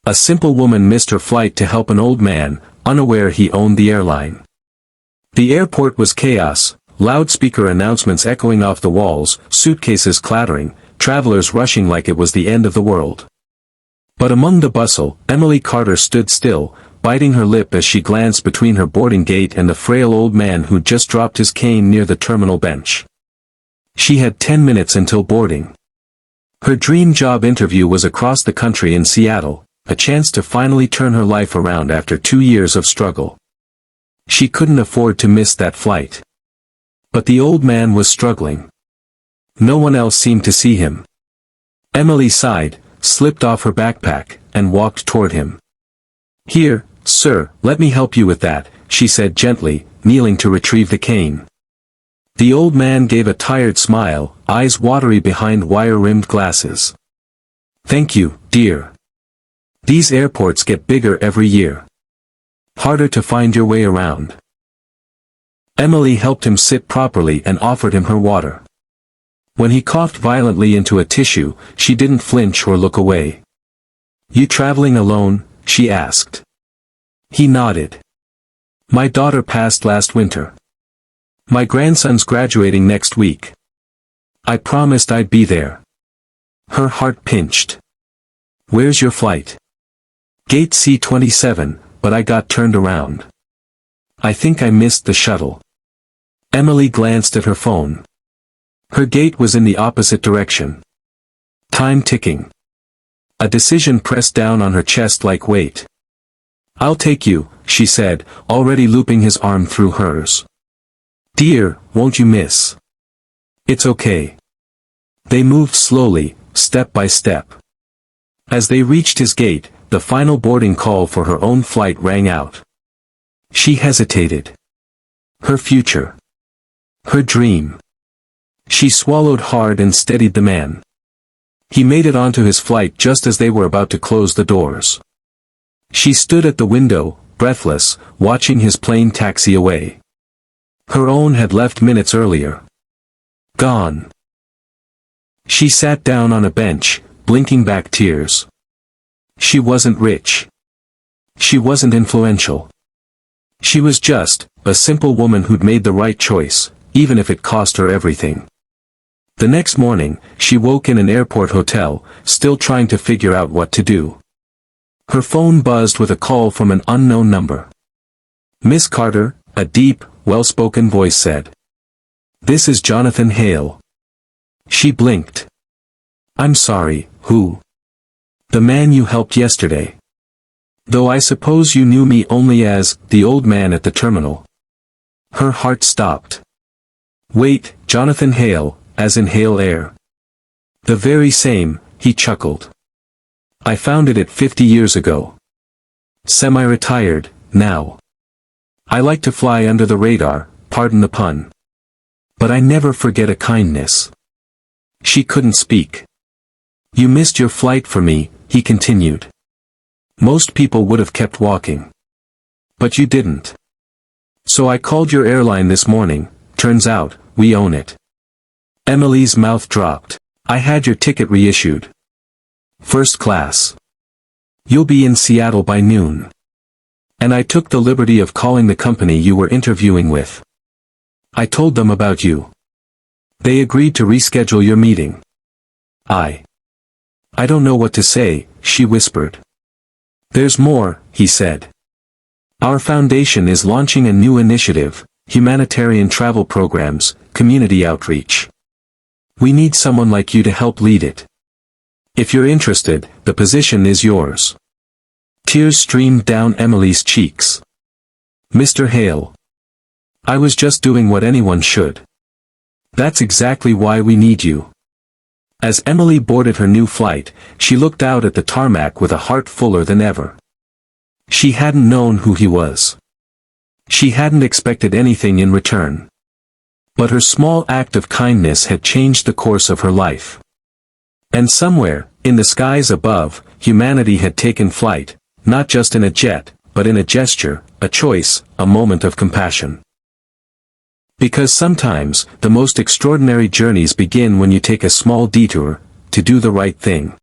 A simple woman missed her flight to help an old man, unaware he owned the airline. The airport was chaos, loudspeaker announcements echoing off the walls, suitcases clattering, travelers rushing like it was the end of the world. But among the bustle, Emily Carter stood still, biting her lip as she glanced between her boarding gate and the frail old man who'd just dropped his cane near the terminal bench. She had 10 minutes until boarding. Her dream job interview was across the country in Seattle, a chance to finally turn her life around after 2 years of struggle. She couldn't afford to miss that flight. But the old man was struggling. No one else seemed to see him. Emily sighed, slipped off her backpack, and walked toward him. "Here, sir, let me help you with that," she said gently, kneeling to retrieve the cane. The old man gave a tired smile, eyes watery behind wire-rimmed glasses. "Thank you, dear. These airports get bigger every year. Harder to find your way around." Emily helped him sit properly and offered him her water. When he coughed violently into a tissue, she didn't flinch or look away. "You traveling alone?" she asked. He nodded. "My daughter passed last winter. My grandson's graduating next week. I promised I'd be there." Her heart pinched. "Where's your flight?" "Gate C-27, but I got turned around. I think I missed the shuttle." Emily glanced at her phone. Her gate was in the opposite direction. Time ticking. A decision pressed down on her chest like weight. "I'll take you," she said, already looping his arm through hers. "Dear, won't you miss?" "It's okay." They moved slowly, step by step. As they reached his gate, the final boarding call for her own flight rang out. She hesitated. Her future. Her dream. She swallowed hard and steadied the man. He made it onto his flight just as they were about to close the doors. She stood at the window, breathless, watching his plane taxi away. Her own had left minutes earlier. Gone. She sat down on a bench, blinking back tears. She wasn't rich. She wasn't influential. She was just a simple woman who'd made the right choice, even if it cost her everything. The next morning, she woke in an airport hotel, still trying to figure out what to do. Her phone buzzed with a call from an unknown number. "Miss Carter," a deep, well-spoken voice said. "This is Jonathan Hale." She blinked. "I'm sorry, who?" "The man you helped yesterday. Though I suppose you knew me only as the old man at the terminal." Her heart stopped. "Wait, Jonathan Hale, as in Hale Air." "The very same," he chuckled. "I founded it 50 years ago. Semi-retired, now. I like to fly under the radar, pardon the pun. But I never forget a kindness." She couldn't speak. "You missed your flight for me," he continued. "Most people would have kept walking. But you didn't. So I called your airline this morning, turns out, we own it." Emily's mouth dropped. "I had your ticket reissued. First class. You'll be in Seattle by noon. And I took the liberty of calling the company you were interviewing with. I told them about you. They agreed to reschedule your meeting." I don't know what to say," she whispered. "There's more," he said. "Our foundation is launching a new initiative, humanitarian travel programs, community outreach. We need someone like you to help lead it. If you're interested, the position is yours." Tears streamed down Emily's cheeks. "Mr. Hale. I was just doing what anyone should. That's exactly why we need you." As Emily boarded her new flight, she looked out at the tarmac with a heart fuller than ever. She hadn't known who he was. She hadn't expected anything in return. But her small act of kindness had changed the course of her life. And somewhere, in the skies above, humanity had taken flight, not just in a jet, but in a gesture, a choice, a moment of compassion. Because sometimes, the most extraordinary journeys begin when you take a small detour, to do the right thing.